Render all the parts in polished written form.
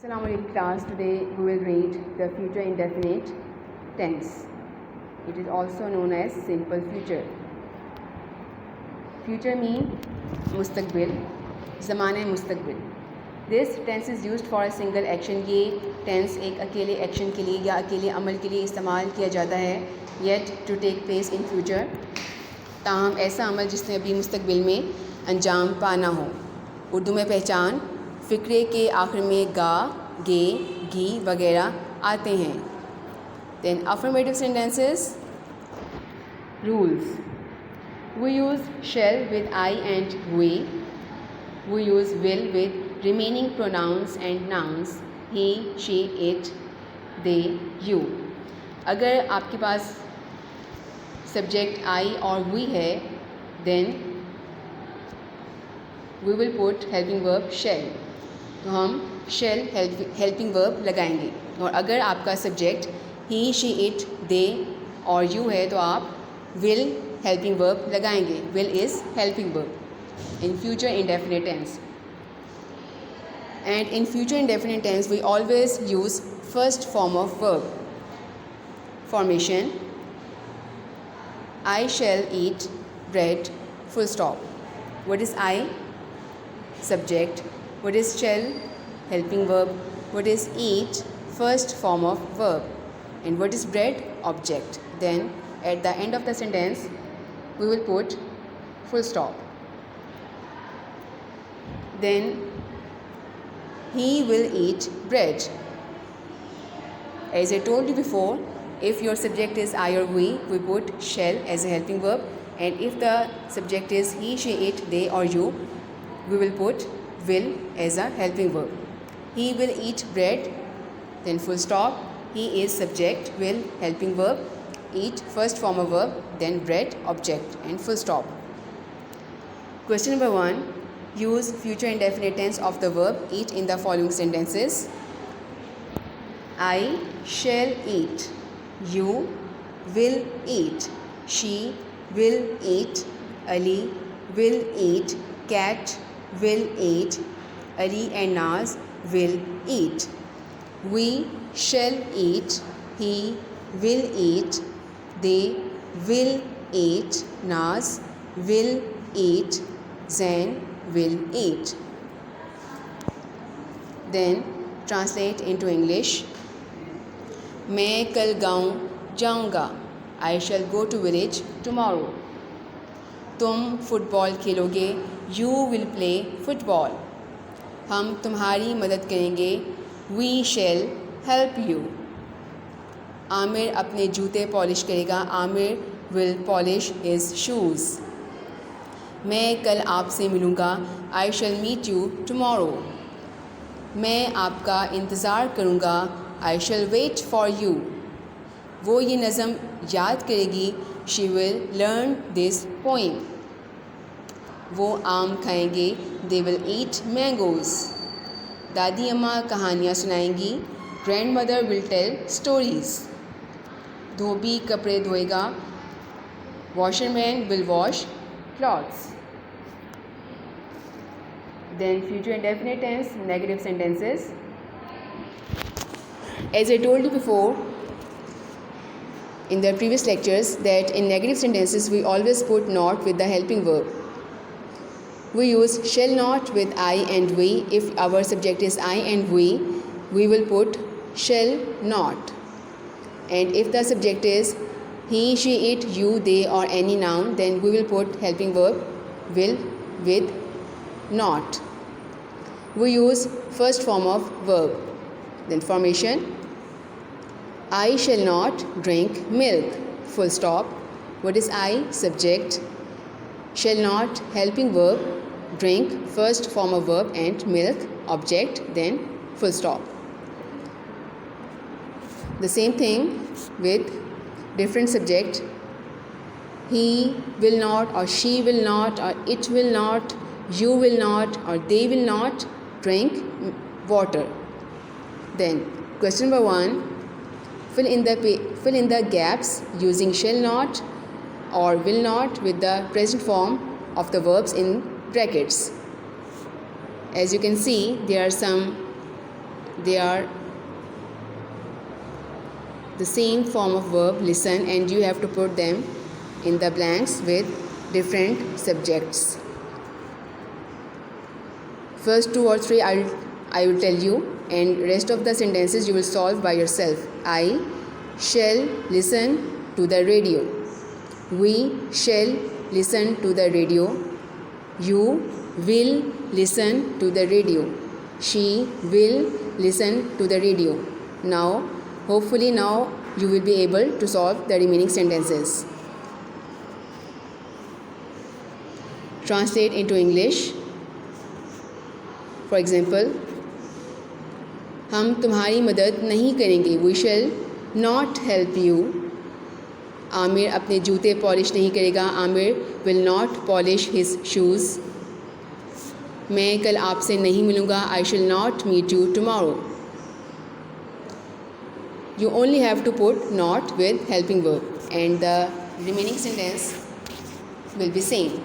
Assalamu alaikum class. Today we will read the future indefinite tense. It is also known as simple future. Future mean mustaqbil, ज़माने मुस्तकबिल. This tense is used for a single action. ये tense एक अकेले action के लिए या अकेले अमल के लिए इस्तेमाल किया जाता है. Yet to take place in future, ताहम ऐसा अमल जिसने अभी मुस्तकबिल में अंजाम पाना हो. उर्दू में पहचान फ़िक्रे के आखिर में गा, गे, गी वगैरह आते हैं. Then affirmative sentences. Rules. We use shall with I and we. We use will with remaining pronouns and nouns he, she, it, they, you. अगर आपके पास सब्जेक्ट आई और वी है then we will put helping verb shall. तो हम shall helping verb लगाएंगे. और अगर आपका subject he, she, it, they और you है तो आप will helping verb लगाएंगे. Will is helping verb in future indefinite tense. And in future indefinite tense we always use first form of verb. Formation: I shall eat bread, full stop. What is I? Subject. What is shall? Helping verb. What is eat? First form of verb. And what is bread? Object. Then at the end of the sentence we will put full stop. Then he will eat bread. As I told you before, if your subject is I or we put shall as a helping verb, and if the subject is he, she, it, they or you, we will put will as a helping verb. He will eat bread, then full stop. He is subject, will helping verb, eat first form of verb, then bread object, and full stop. Question number 1. Use future indefinite tense of the verb eat in the following sentences. I shall eat. You will eat. She will eat. Ali will eat. Cat will eat. Ali and Naz will eat. We shall eat. He will eat. They will eat. Naz will eat. Zain will eat. Then translate into English. मैं कल गाँव जाऊँगा. I shall go to village tomorrow. तुम football खेलोगे. You will play football. हम तुम्हारी मदद करेंगे. We shall help you. Aamir अपने जूते पॉलिश करेगा. Aamir will polish his shoes. मैं कल आपसे मिलूँगा. I shall meet you tomorrow. मैं आपका इंतज़ार करूँगा. I shall wait for you. वो ये नज़म याद करेगी. She will learn this poem. वो आम खाएंगे. They will eat mangoes. दादी अम्मा कहानियाँ सुनाएंगी. Grandmother will tell stories. धोबी कपड़े धोएगा. Washerman will wash clothes. Then future indefinite tense negative sentences. As I told you before in the previous lectures that in negative sentences we always put not with the helping verb. We use shall not with I and we. If our subject is I and we will put shall not. And if the subject is he, she, it, you, they or any noun, then we will put helping verb will with not. We use first form of verb. Then formation: I shall not drink milk, full stop. What is I? Subject. Shall not helping verb, drink first form of verb, and milk object, then full stop. The same thing with different subject. He will not or she will not or it will not, you will not or they will not drink water. Then question number 1. Fill in the gaps using shall not or will not with the present form of the verbs in brackets. As you can see, there are some They are the same form of verb, listen, and you have to put them in the blanks with different subjects. First 2 or 3 I will tell you, and rest of the sentences you will solve by yourself. I shall listen to the radio. We shall listen to the radio. You will listen to the radio. She will listen to the radio. Now, hopefully now you will be able to solve the remaining sentences. Translate into English. For example, हम तुम्हारी मदद नहीं करेंगे. We shall not help you. Aamir अपने जूते polish नहीं करेगा. Aamir will not polish his shoes. मैं कल आपसे नहीं मिलूँगा. I shall not meet you tomorrow. You only have to put not with helping verb, and the remaining sentence will be same.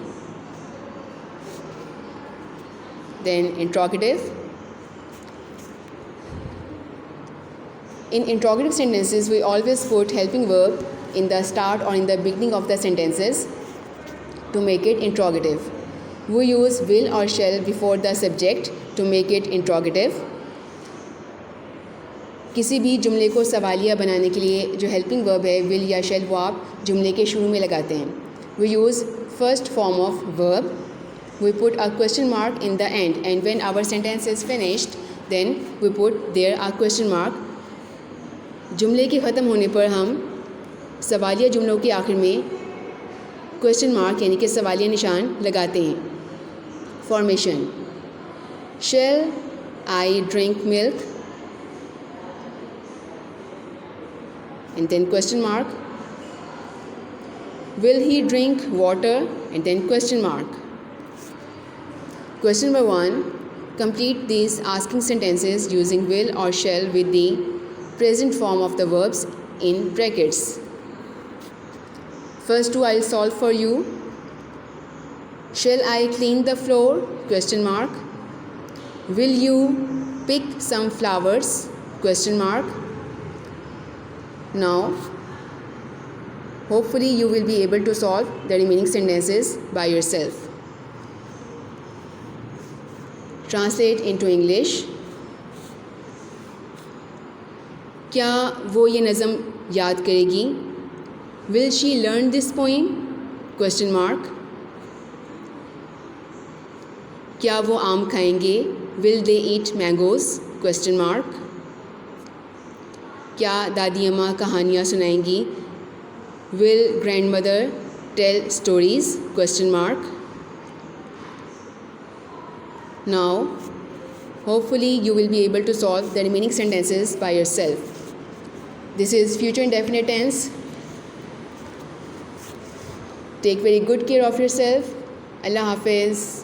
Then interrogative. In interrogative sentences, we always put helping verb in the start or in the beginning of the sentences to make it interrogative. We use will or shall before the subject to make it interrogative. किसी भी जुमले को सवालिया बनाने के लिए जो helping verb है विल या शैल वो आप जुमले के शुरू में लगाते हैं. We use first form of verb. We put a question mark in the end, and when our sentence is finished, then we put there a question mark. जुमले के ख़त्म होने पर हम सवालिया जुमलों के आखिर में क्वेश्चन मार्क यानी कि सवालिया निशान लगाते हैं. Formation. Shall I drink milk, and then question mark. Will he drink water, and then question mark. Question number 1. Complete these asking sentences using will or shall with the present form of the verbs in brackets. First 2 I'll solve for you. Shall I clean the floor? Question mark. Will you pick some flowers? Question mark. Now, hopefully you will be able to solve the remaining sentences by yourself. Translate into English. क्या वो ये नज़म याद करेगी? Will she learn this poem? Question mark. क्या वो आम खाएंगे? Will they eat mangoes? Question mark. क्या दादी अम्मा कहानियाँ सुनाएंगी? Will grandmother tell stories? Question mark. Now, hopefully you will be able to solve the remaining sentences by yourself. This is future indefinite tense. Take very good care of yourself. Allah Hafiz.